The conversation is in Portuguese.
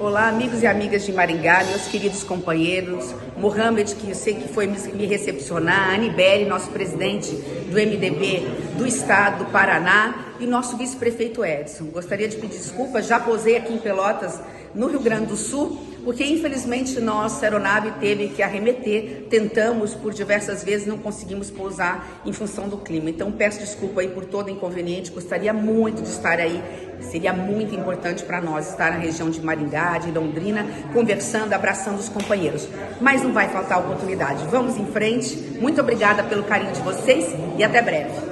Olá, amigos e amigas de Maringá, meus queridos companheiros, Mohamed, que eu sei que foi me recepcionar, Anibele, nosso presidente do MDB do estado do Paraná, e nosso vice-prefeito Edson. Gostaria de pedir desculpas, já posei aqui em Pelotas, no Rio Grande do Sul, porque infelizmente nossa aeronave teve que arremeter, tentamos por diversas vezes, não conseguimos pousar em função do clima. Então peço desculpa aí por todo inconveniente, gostaria muito de estar aí, seria muito importante para nós estar na região de Maringá, de Londrina, conversando, abraçando os companheiros. Mas não vai faltar oportunidade, vamos em frente, muito obrigada pelo carinho de vocês e até breve.